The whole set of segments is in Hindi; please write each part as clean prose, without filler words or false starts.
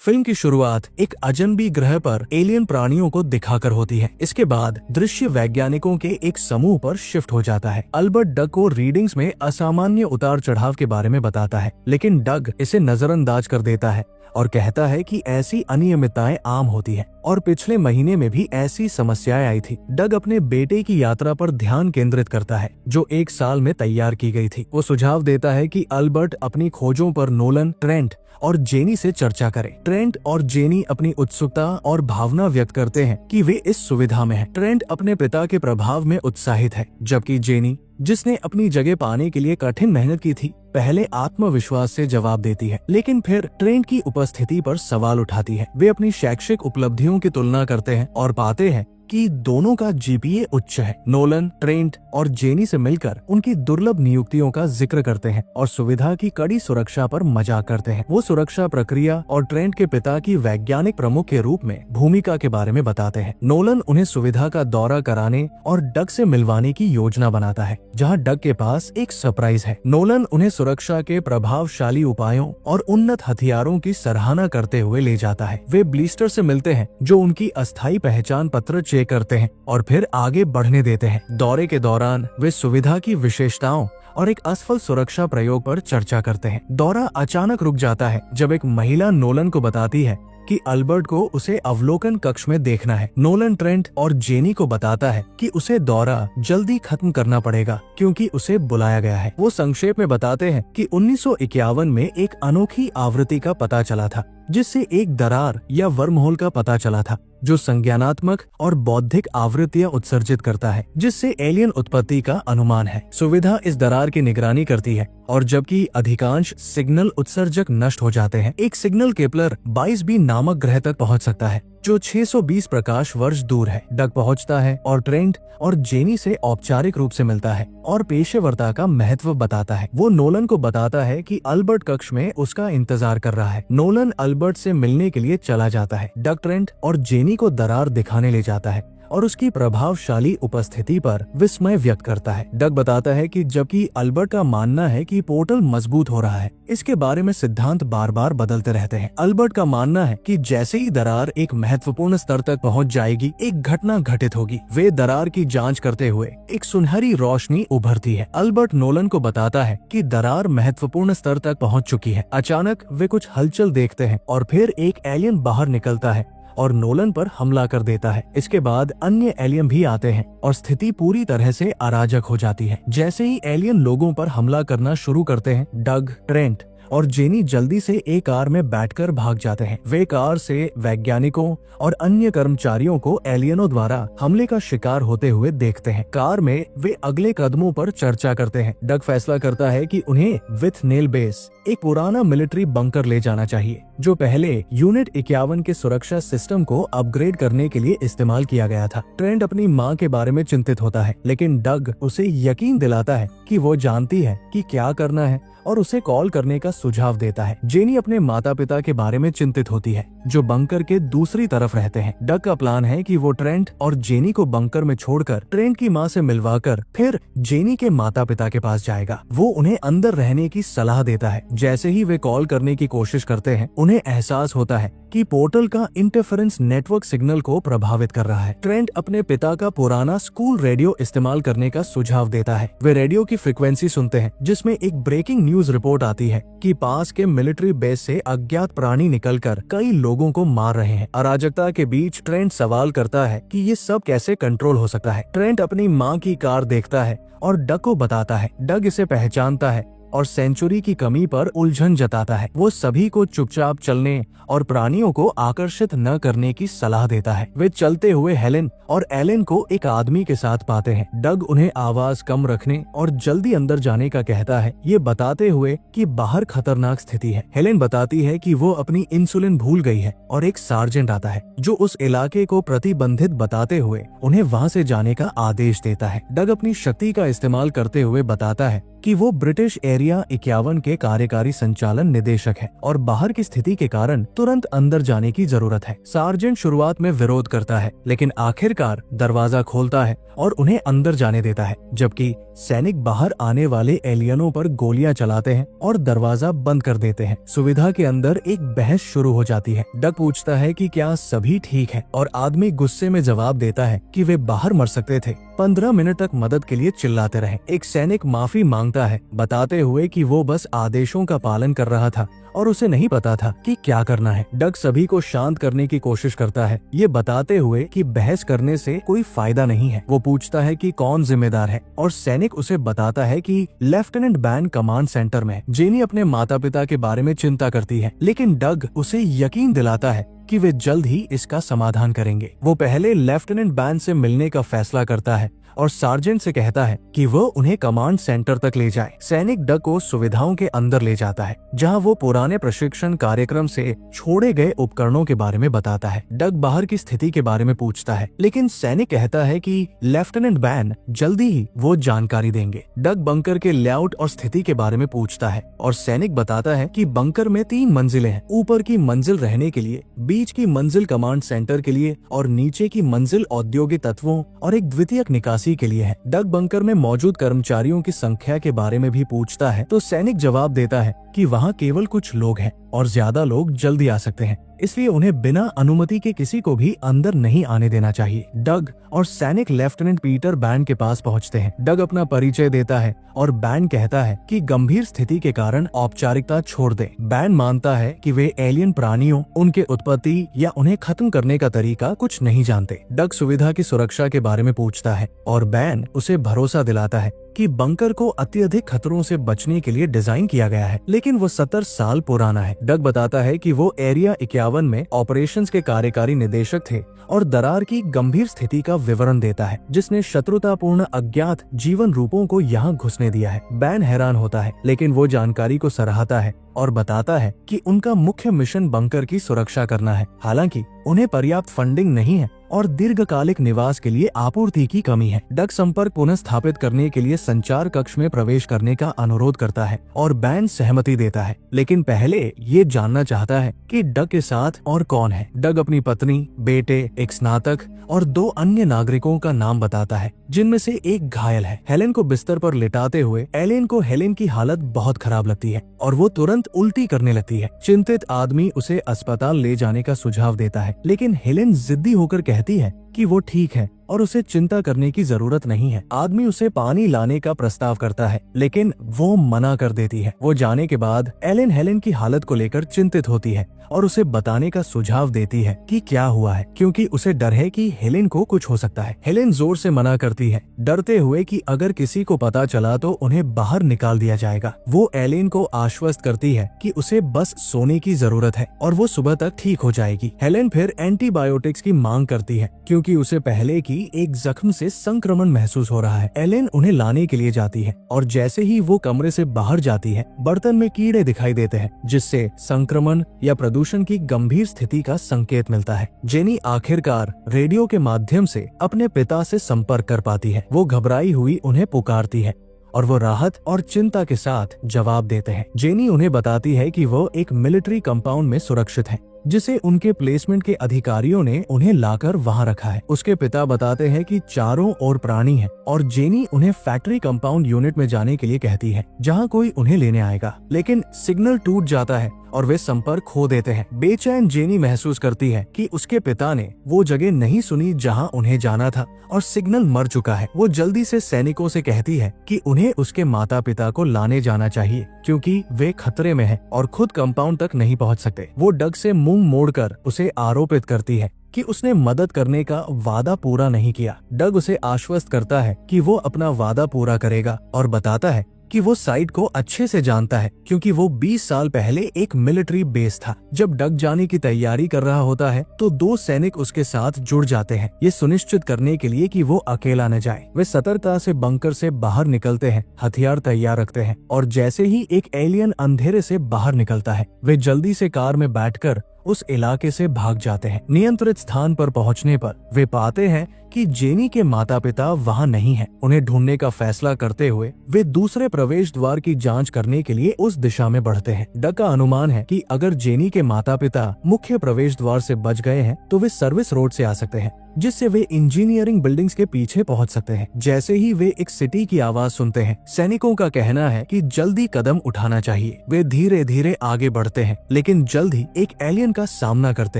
फिल्म की शुरुआत एक अजनबी ग्रह पर एलियन प्राणियों को दिखाकर होती है। इसके बाद दृश्य वैज्ञानिकों के एक समूह पर शिफ्ट हो जाता है। अल्बर्ट डग को रीडिंग्स में असामान्य उतार चढ़ाव के बारे में बताता है, लेकिन डग इसे नजरअंदाज कर देता है और कहता है कि ऐसी अनियमितताएं आम होती हैं और पिछले महीने में भी ऐसी समस्याएं आई थी। डग अपने बेटे की यात्रा पर ध्यान केंद्रित करता है, जो 1 साल में तैयार की गई थी। वो सुझाव देता है कि अल्बर्ट अपनी खोजों पर नोलन, ट्रेंट और जेनी से चर्चा करें। ट्रेंट और जेनी अपनी उत्सुकता और भावना व्यक्त करते हैं कि वे इस सुविधा में हैं। ट्रेंट अपने पिता के प्रभाव में उत्साहित है, जबकि जेनी, जिसने अपनी जगह पाने के लिए कठिन मेहनत की थी, पहले आत्मविश्वास से जवाब देती है, लेकिन फिर ट्रेंट की उपस्थिति पर सवाल उठाती है। वे अपनी शैक्षिक उपलब्धियों की तुलना करते हैं और पाते हैं कि दोनों का जीपीए उच्च है। नोलन, ट्रेंट और जेनी से मिलकर उनकी दुर्लभ नियुक्तियों का जिक्र करते हैं और सुविधा की कड़ी सुरक्षा पर मजाक करते हैं। वो सुरक्षा प्रक्रिया और ट्रेंट के पिता की वैज्ञानिक प्रमुख के रूप में भूमिका के बारे में बताते हैं। नोलन उन्हें सुविधा का दौरा कराने और डग से मिलवाने की योजना बनाता है, जहाँ डग के पास एक सरप्राइज है। नोलन उन्हें सुरक्षा के प्रभावशाली उपायों और उन्नत हथियारों की सराहना करते हुए ले जाता है। वे ब्लिस्टर से मिलते हैं, जो उनकी अस्थायी पहचान पत्र चेक करते हैं और फिर आगे बढ़ने देते हैं। दौरे के दौरान वे सुविधा की विशेषताओं और एक असफल सुरक्षा प्रयोग पर चर्चा करते हैं। दौरा अचानक रुक जाता है जब एक महिला नोलन को बताती है कि अल्बर्ट को उसे अवलोकन कक्ष में देखना है। नोलन ट्रेंट और जेनी को बताता है कि उसे दौरा जल्दी खत्म करना पड़ेगा क्योंकि उसे बुलाया गया है। वो संक्षेप में बताते हैं कि 1951 में एक अनोखी आवृत्ति का पता चला था, जिससे एक दरार या वर्महोल का पता चला था, जो संज्ञानात्मक और बौद्धिक आवृत्तियां उत्सर्जित करता है, जिससे एलियन उत्पत्ति का अनुमान है। सुविधा इस दरार की निगरानी करती है और जबकि अधिकांश सिग्नल उत्सर्जक नष्ट हो जाते हैं, एक सिग्नल केपलर 22b नामक ग्रह तक पहुंच सकता है, जो 620 प्रकाश वर्ष दूर है। डग पहुंचता है और ट्रेंट और जेनी से औपचारिक रूप से मिलता है और पेशेवरता का महत्व बताता है। वो नोलन को बताता है कि अल्बर्ट कक्ष में उसका इंतजार कर रहा है। नोलन अल्बर्ट से मिलने के लिए चला जाता है। डग ट्रेंट और जेनी को दरार दिखाने ले जाता है और उसकी प्रभावशाली उपस्थिति पर विस्मय व्यक्त करता है। डग बताता है कि जबकि अल्बर्ट का मानना है कि पोर्टल मजबूत हो रहा है, इसके बारे में सिद्धांत बार बार बदलते रहते हैं। अल्बर्ट का मानना है कि जैसे ही दरार एक महत्वपूर्ण स्तर तक पहुंच जाएगी, एक घटना घटित होगी। वे दरार की जांच करते हुए एक सुनहरी रोशनी उभरती है। अल्बर्ट नोलन को बताता है कि दरार महत्वपूर्ण स्तर तक पहुंच चुकी है। अचानक वे कुछ हलचल देखते हैं और फिर एक एलियन बाहर निकलता है और नोलन पर हमला कर देता है। इसके बाद अन्य एलियन भी आते हैं और स्थिति पूरी तरह से अराजक हो जाती है। जैसे ही एलियन लोगों पर हमला करना शुरू करते हैं, डग, ट्रेंट और जेनी जल्दी से एक कार में बैठकर भाग जाते हैं। वे कार से वैज्ञानिकों और अन्य कर्मचारियों को एलियनों द्वारा हमले का शिकार होते हुए देखते हैं। कार में वे अगले कदमों पर चर्चा करते हैं। डग फैसला करता है कि उन्हें विथ नेल बेस, एक पुराना मिलिट्री बंकर ले जाना चाहिए, जो पहले यूनिट 51 के सुरक्षा सिस्टम को अपग्रेड करने के लिए इस्तेमाल किया गया था। ट्रेंट अपनी मां के बारे में चिंतित होता है, लेकिन डग उसे यकीन दिलाता है कि वो जानती है कि क्या करना है और उसे कॉल करने का सुझाव देता है। जेनी अपने माता पिता के बारे में चिंतित होती है, जो बंकर के दूसरी तरफ रहते हैं। डग का प्लान है कि वो ट्रेंट और जेनी को बंकर में छोड़कर ट्रेंट की मां से मिलवाकर फिर जेनी के माता पिता के पास जाएगा। वो उन्हें अंदर रहने की सलाह देता है। जैसे ही वे कॉल करने की कोशिश करते हैं, उन्हें एहसास होता है कि पोर्टल का इंटरफेरेंस नेटवर्क सिग्नल को प्रभावित कर रहा है। ट्रेंट अपने पिता का पुराना स्कूल रेडियो इस्तेमाल करने का सुझाव देता है। वे रेडियो की फ्रीक्वेंसी सुनते हैं, जिसमें एक ब्रेकिंग न्यूज रिपोर्ट आती है कि पास के मिलिट्री बेस से अज्ञात प्राणी निकलकर कई लोगों को मार रहे हैं। अराजकता के बीच ट्रेंट सवाल करता है कि ये सब कैसे कंट्रोल हो सकता है। ट्रेंट अपनी मां की कार देखता है और डग को बताता है। डग इसे पहचानता है और सेंचुरी की कमी पर उलझन जताता है। वो सभी को चुपचाप चलने और प्राणियों को आकर्षित न करने की सलाह देता है। वे चलते हुए हेलेन और एलन को एक आदमी के साथ पाते हैं। डग उन्हें आवाज कम रखने और जल्दी अंदर जाने का कहता है, ये बताते हुए कि बाहर खतरनाक स्थिति है। हेलेन बताती है कि वो अपनी इंसुलिन भूल गई है और एक सार्जेंट आता है, जो उस इलाके को प्रतिबंधित बताते हुए उन्हें वहाँ से जाने का आदेश देता है। डग अपनी शक्ति का इस्तेमाल करते हुए बताता है कि वो ब्रिटिश एरिया 51 के कार्यकारी संचालन निदेशक है और बाहर की स्थिति के कारण तुरंत अंदर जाने की जरूरत है। सार्जेंट शुरुआत में विरोध करता है, लेकिन आखिरकार दरवाजा खोलता है और उन्हें अंदर जाने देता है, जबकि सैनिक बाहर आने वाले एलियनों पर गोलियां चलाते हैं और दरवाजा बंद कर देते हैं। सुविधा के अंदर एक बहस शुरू हो जाती है। डग पूछता है कि क्या सभी ठीक है और आदमी गुस्से में जवाब देता है कि वे बाहर मर सकते थे। 15 मिनट तक मदद के लिए चिल्लाते रहे। एक सैनिक माफी मांगता है, बताते हुए कि वो बस आदेशों का पालन कर रहा था और उसे नहीं पता था कि क्या करना है। डग सभी को शांत करने की कोशिश करता है, ये बताते हुए कि बहस करने से कोई फायदा नहीं है। वो पूछता है कि कौन जिम्मेदार है और सैनिक उसे बताता है कि लेफ्टिनेंट बैन कमांड सेंटर में। जेनी अपने माता पिता के बारे में चिंता करती है, लेकिन डग उसे यकीन दिलाता है कि वे जल्द ही इसका समाधान करेंगे। वो पहले लेफ्टिनेंट बैन से मिलने का फैसला करता है और सार्जेंट से कहता है कि वो उन्हें कमांड सेंटर तक ले जाए। सैनिक डग को सुविधाओं के अंदर ले जाता है, जहां वो पुराने प्रशिक्षण कार्यक्रम से छोड़े गए उपकरणों के बारे में बताता है। डग बाहर की स्थिति के बारे में पूछता है, लेकिन सैनिक कहता है कि लेफ्टिनेंट बैन जल्दी ही वो जानकारी देंगे। डग बंकर के लेआउट और स्थिति के बारे में पूछता है और सैनिक बताता है कि बंकर में 3 मंजिलें हैं। ऊपर की मंजिल रहने के लिए, बीच की मंजिल कमांड सेंटर के लिए और नीचे की मंजिल औद्योगिक तत्वों और एक द्वितीयक निकासी के लिए है। डग बंकर में मौजूद कर्मचारियों की संख्या के बारे में भी पूछता है, तो सैनिक जवाब देता है कि वहाँ केवल कुछ लोग हैं और ज्यादा लोग जल्दी आ सकते हैं, इसलिए उन्हें बिना अनुमति के किसी को भी अंदर नहीं आने देना चाहिए। डग और सैनिक लेफ्टिनेंट पीटर बैन के पास पहुंचते हैं। डग अपना परिचय देता है और बैन कहता है कि गंभीर स्थिति के कारण औपचारिकता छोड़ दे। बैन मानता है कि वे एलियन प्राणियों, उनके उत्पत्ति या उन्हें खत्म करने का तरीका कुछ नहीं जानते। डग सुविधा की सुरक्षा के बारे में पूछता है और बैन उसे भरोसा दिलाता है कि बंकर को अत्यधिक खतरों से बचने के लिए डिजाइन किया गया है, लेकिन वो 70 साल पुराना है। डग बताता है कि वो एरिया 51 में ऑपरेशंस के कार्यकारी निदेशक थे और दरार की गंभीर स्थिति का विवरण देता है, जिसने शत्रुतापूर्ण अज्ञात जीवन रूपों को यहाँ घुसने दिया है। बैन हैरान होता है, लेकिन वो जानकारी को सराहता है और बताता है कि उनका मुख्य मिशन बंकर की सुरक्षा करना है। हालांकि उन्हें पर्याप्त फंडिंग नहीं है और दीर्घकालिक निवास के लिए आपूर्ति की कमी है। डग संपर्क पुनः स्थापित करने के लिए संचार कक्ष में प्रवेश करने का अनुरोध करता है और बैन सहमति देता है, लेकिन पहले ये जानना चाहता है कि डग के साथ और कौन है। डग अपनी पत्नी, बेटे, एक स्नातक और 2 अन्य नागरिकों का नाम बताता है, जिनमें से एक घायल है। हेलेन को बिस्तर पर लिटाते हुए एलियन को हेलेन की हालत बहुत खराब लगती है और वो तुरंत उल्टी करने लगती है। चिंतित आदमी उसे अस्पताल ले जाने का सुझाव देता है, लेकिन हेलेन जिद्दी होकर कहती है कि वो ठीक है और उसे चिंता करने की जरूरत नहीं है। आदमी उसे पानी लाने का प्रस्ताव करता है, लेकिन वो मना कर देती है। वो जाने के बाद एलेन हेलेन की हालत को लेकर चिंतित होती है और उसे बताने का सुझाव देती है कि क्या हुआ है, क्योंकि उसे डर है कि हेलेन को कुछ हो सकता है। हेलेन जोर से मना करती है, डरते हुए कि अगर किसी को पता चला तो उन्हें बाहर निकाल दिया जाएगा। वो एलेन को आश्वस्त करती है कि उसे बस सोने की जरूरत है और वो सुबह तक ठीक हो जाएगी। हेलेन फिर एंटीबायोटिक्स की मांग करती है, क्योंकि उसे पहले की एक जख्म से संक्रमण महसूस हो रहा है। एलेन उन्हें लाने के लिए जाती है और जैसे ही वो कमरे से बाहर जाती है, बर्तन में कीड़े दिखाई देते हैं, जिससे संक्रमण या प्रदूषण की गंभीर स्थिति का संकेत मिलता है। जेनी आखिरकार रेडियो के माध्यम से अपने पिता से संपर्क कर पाती है। वो घबराई हुई उन्हें पुकारती है और वो राहत और चिंता के साथ जवाब देते हैं। जेनी उन्हें बताती है कि वो एक मिलिट्री कंपाउंड में सुरक्षित है, जिसे उनके प्लेसमेंट के अधिकारियों ने उन्हें लाकर वहां रखा है। उसके पिता बताते हैं कि चारों ओर प्राणी हैं और जेनी उन्हें फैक्ट्री कंपाउंड यूनिट में जाने के लिए कहती है, जहां कोई उन्हें लेने आएगा, लेकिन सिग्नल टूट जाता है और वे संपर्क खो देते हैं। बेचैन जेनी महसूस करती है कि उसके पिता ने वो जगह नहीं सुनी जहां उन्हें जाना था और सिग्नल मर चुका है। वो जल्दी से सैनिकों से कहती है कि उन्हें उसके माता पिता को लाने जाना चाहिए, क्योंकि वे खतरे में हैं और खुद कंपाउंड तक नहीं पहुंच सकते। वो डग से मुंह मोड़कर उसे आरोपित करती है कि उसने मदद करने का वादा पूरा नहीं किया। डग उसे आश्वस्त करता है कि वो अपना वादा पूरा करेगा और बताता है कि वो साइट को अच्छे से जानता है, क्योंकि वो 20 साल पहले एक मिलिट्री बेस था। जब डग जाने की तैयारी कर रहा होता है तो 2 सैनिक उसके साथ जुड़ जाते हैं, ये सुनिश्चित करने के लिए कि वो अकेला न जाए। वे सतर्कता से बंकर से बाहर निकलते हैं, हथियार तैयार रखते हैं और जैसे ही एक एलियन अंधेरे से बाहर निकलता है, वे जल्दी से कार में बैठकर उस इलाके से भाग जाते हैं। नियंत्रित स्थान पर पहुंचने पर वे पाते हैं कि जेनी के माता पिता वहां नहीं हैं। उन्हें ढूंढने का फैसला करते हुए वे दूसरे प्रवेश द्वार की जांच करने के लिए उस दिशा में बढ़ते हैं। डग का अनुमान है कि अगर जेनी के माता पिता मुख्य प्रवेश द्वार से बच गए हैं तो वे सर्विस रोड से आ सकते हैं, जिससे वे इंजीनियरिंग बिल्डिंग्स के पीछे पहुंच सकते हैं। जैसे ही वे एक सिटी की आवाज सुनते हैं, सैनिकों का कहना है कि जल्दी कदम उठाना चाहिए। वे धीरे धीरे आगे बढ़ते हैं, लेकिन जल्द ही एक एलियन का सामना करते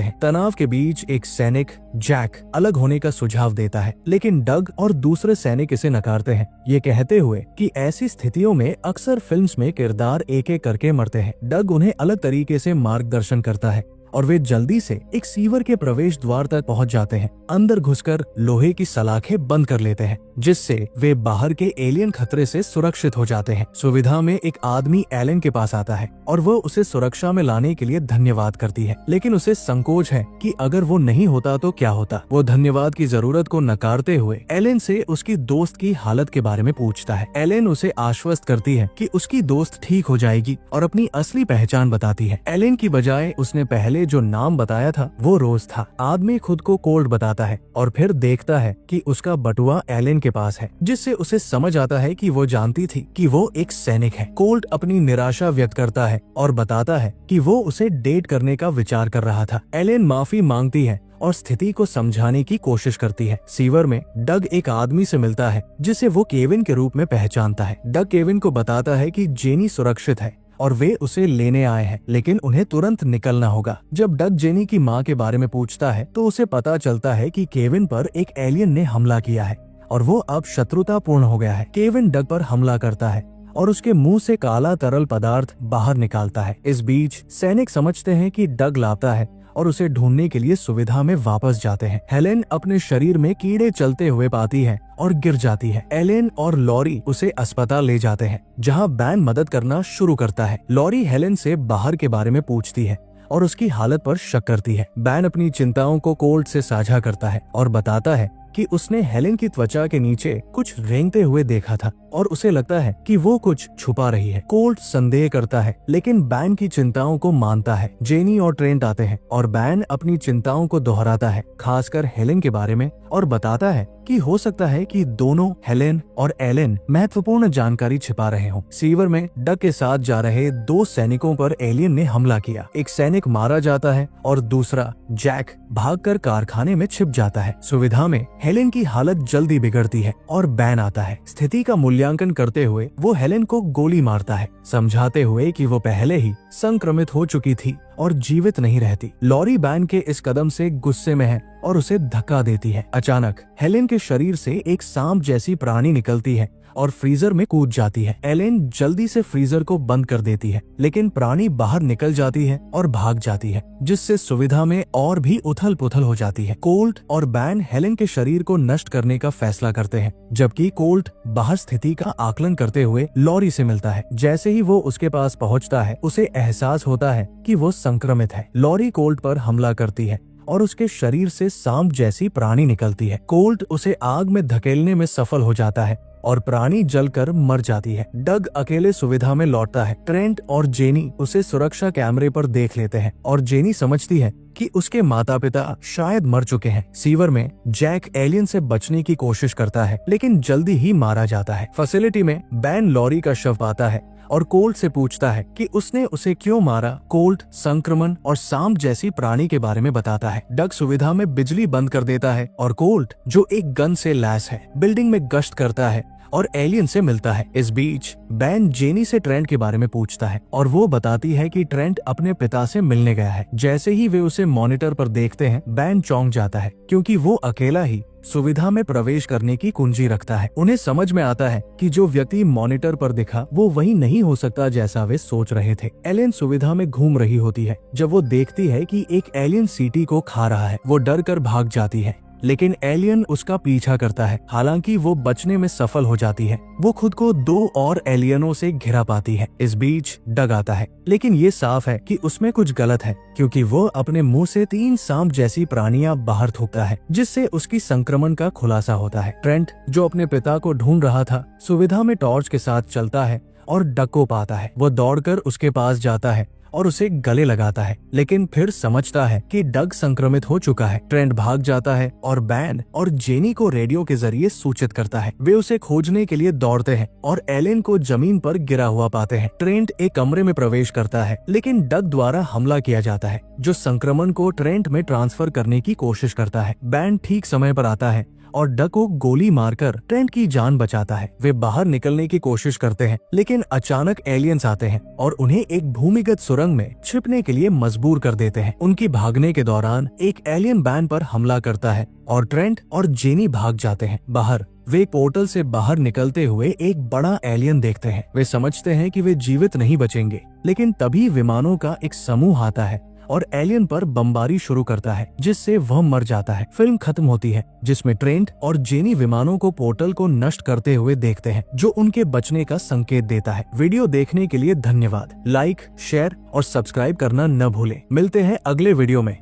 हैं। तनाव के बीच एक सैनिक जैक अलग होने का सुझाव देता है, लेकिन डग और दूसरे सैनिक इसे नकारते हैं, ये कहते हुए कि ऐसी स्थितियों में अक्सर फिल्म्स में किरदार एक एक करके मरते हैं। डग उन्हें अलग तरीके से मार्गदर्शन करता है और वे जल्दी से एक सीवर के प्रवेश द्वार तक पहुंच जाते हैं। अंदर घुसकर लोहे की सलाखें बंद कर लेते हैं, जिससे वे बाहर के एलियन खतरे से सुरक्षित हो जाते हैं। सुविधा में एक आदमी एलन के पास आता है और वो उसे सुरक्षा में लाने के लिए धन्यवाद करती है, लेकिन उसे संकोच है कि अगर वो नहीं होता तो क्या होता। वो धन्यवाद की जरूरत को नकारते हुए एलन से उसकी दोस्त की हालत के बारे में पूछता है। एलन उसे आश्वस्त करती है कि उसकी दोस्त ठीक हो जाएगी और अपनी असली पहचान बताती है। एलन की बजाय उसने पहले जो नाम बताया था वो रोज था। आदमी खुद को कोल्ड बताता है और फिर देखता है कि उसका बटुआ एलन के पास है, जिससे उसे समझ आता है कि वो जानती थी कि वो एक सैनिक है। कोल्ड अपनी निराशा व्यक्त करता है और बताता है कि वो उसे डेट करने का विचार कर रहा था। एलन माफी मांगती है और स्थिति को समझाने की कोशिश करती है। सीवर में डग एक आदमी से मिलता है जिसे वो केविन के रूप में पहचानता है। डग केविन को बताता है कि जेनी सुरक्षित है और वे उसे लेने आए हैं, लेकिन उन्हें तुरंत निकलना होगा। जब डग जेनी की मां के बारे में पूछता है तो उसे पता चलता है कि केविन पर एक एलियन ने हमला किया है और वो अब शत्रुतापूर्ण हो गया है। केविन डग पर हमला करता है और उसके मुंह से काला तरल पदार्थ बाहर निकालता है। इस बीच सैनिक समझते हैं कि डग लापता है और उसे ढूंढने के लिए सुविधा में वापस जाते हैं। हेलेन अपने शरीर में कीड़े चलते हुए पाती है और गिर जाती है। एलेन और लॉरी उसे अस्पताल ले जाते हैं, जहां बैन मदद करना शुरू करता है। लॉरी हेलेन से बाहर के बारे में पूछती है और उसकी हालत पर शक करती है। बैन अपनी चिंताओं को कोल्ड से साझा करता है और बताता है कि उसने हेलेन की त्वचा के नीचे कुछ रेंगते हुए देखा था और उसे लगता है कि वो कुछ छुपा रही है। कोल्ड संदेह करता है, लेकिन बैन की चिंताओं को मानता है। जेनी और ट्रेंट आते हैं और बैन अपनी चिंताओं को दोहराता है, खासकर हेलेन के बारे में, और बताता है कि हो सकता है कि दोनों हेलेन और एलेन महत्वपूर्ण जानकारी छिपा रहे हों। सीवर में डग के साथ जा रहे दो सैनिकों पर एलियन ने हमला किया। एक सैनिक मारा जाता है और दूसरा जैक भागकर कारखाने में छिप जाता है। सुविधा में हेलेन की हालत जल्दी बिगड़ती है और बैन आता है। स्थिति का मूल्यांकन करते हुए वो हेलेन को गोली मारता है, समझाते हुए कि वो पहले ही संक्रमित हो चुकी थी और जीवित नहीं रहती। लॉरी बैन के इस कदम से गुस्से में है और उसे धक्का देती है। अचानक हेलेन के शरीर से एक सांप जैसी प्राणी निकलती है और फ्रीजर में कूद जाती है। एलेन जल्दी से फ्रीजर को बंद कर देती है, लेकिन प्राणी बाहर निकल जाती है और भाग जाती है, जिससे सुविधा में और भी उथल पुथल हो जाती है। कोल्ट और बैन हेलेन के शरीर को नष्ट करने का फैसला करते हैं, जबकि कोल्ट बाहर स्थिति का आकलन करते हुए लॉरी से मिलता है। जैसे ही वो उसके पास पहुंचता है, उसे एहसास होता है कि वो संक्रमित है। लॉरी कोल्ट पर हमला करती है और उसके शरीर से सांप जैसी प्राणी निकलती है। कोल्ट उसे आग में धकेलने में सफल हो जाता है और प्राणी जलकर मर जाती है। डग अकेले सुविधा में लौटता है। ट्रेंट और जेनी उसे सुरक्षा कैमरे पर देख लेते हैं और जेनी समझती है कि उसके माता पिता शायद मर चुके हैं। सीवर में जैक एलियन से बचने की कोशिश करता है, लेकिन जल्दी ही मारा जाता है। फैसिलिटी में बैन लॉरी का शव पाता है और कोल्ट से पूछता है कि उसने उसे क्यों मारा। कोल्ट संक्रमण और सांप जैसी प्राणी के बारे में बताता है। डग सुविधा में बिजली बंद कर देता है और कोल्ट, जो एक गन से लैस है, बिल्डिंग में गश्त करता है और एलियन से मिलता है। इस बीच बैन जेनी से ट्रेंट के बारे में पूछता है और वो बताती है कि ट्रेंट अपने पिता से मिलने गया है। जैसे ही वे उसे मॉनिटर पर देखते हैं, बैन चौंक जाता है, क्योंकि वो अकेला ही सुविधा में प्रवेश करने की कुंजी रखता है। उन्हें समझ में आता है कि जो व्यक्ति मॉनिटर पर दिखा वो वही नहीं हो सकता जैसा वे सोच रहे थे। एलियन सुविधा में घूम रही होती है जब वो देखती है कि एक एलियन सीटी को खा रहा है। वो डर कर भाग जाती है, लेकिन एलियन उसका पीछा करता है। हालांकि वो बचने में सफल हो जाती है। वो खुद को दो और एलियनों से घिरा पाती है। इस बीच डग आता है, लेकिन ये साफ है कि उसमें कुछ गलत है, क्योंकि वो अपने मुंह से 3 सांप जैसी प्राणियां बाहर थूकता है, जिससे उसकी संक्रमण का खुलासा होता है। ट्रेंट, जो अपने पिता को ढूंढ रहा था, सुविधा में टॉर्च के साथ चलता है और डग को पाता है। वो दौड़कर उसके पास जाता है और उसे गले लगाता है, लेकिन फिर समझता है कि डग संक्रमित हो चुका है। ट्रेंट भाग जाता है और बैन और जेनी को रेडियो के जरिए सूचित करता है। वे उसे खोजने के लिए दौड़ते हैं और एलेन को जमीन पर गिरा हुआ पाते हैं। ट्रेंट एक कमरे में प्रवेश करता है, लेकिन डग द्वारा हमला किया जाता है, जो संक्रमण को ट्रेंट में ट्रांसफर करने की कोशिश करता है। बैन ठीक समय पर आता है और डग को गोली मारकर ट्रेंट की जान बचाता है। वे बाहर निकलने की कोशिश करते हैं, लेकिन अचानक एलियंस आते हैं और उन्हें एक भूमिगत सुरंग में छिपने के लिए मजबूर कर देते हैं। उनकी भागने के दौरान एक एलियन बैन पर हमला करता है और ट्रेंट और जेनी भाग जाते हैं बाहर। वे पोर्टल से बाहर निकलते हुए एक बड़ा एलियन देखते हैं। वे समझते हैं कि वे जीवित नहीं बचेंगे, लेकिन तभी विमानों का एक समूह आता है और एलियन पर बमबारी शुरू करता है, जिससे वह मर जाता है। फिल्म खत्म होती है, जिसमें ट्रेंट और जेनी विमानों को पोर्टल को नष्ट करते हुए देखते हैं, जो उनके बचने का संकेत देता है। वीडियो देखने के लिए धन्यवाद। लाइक, शेयर और सब्सक्राइब करना न भूलें। मिलते हैं अगले वीडियो में।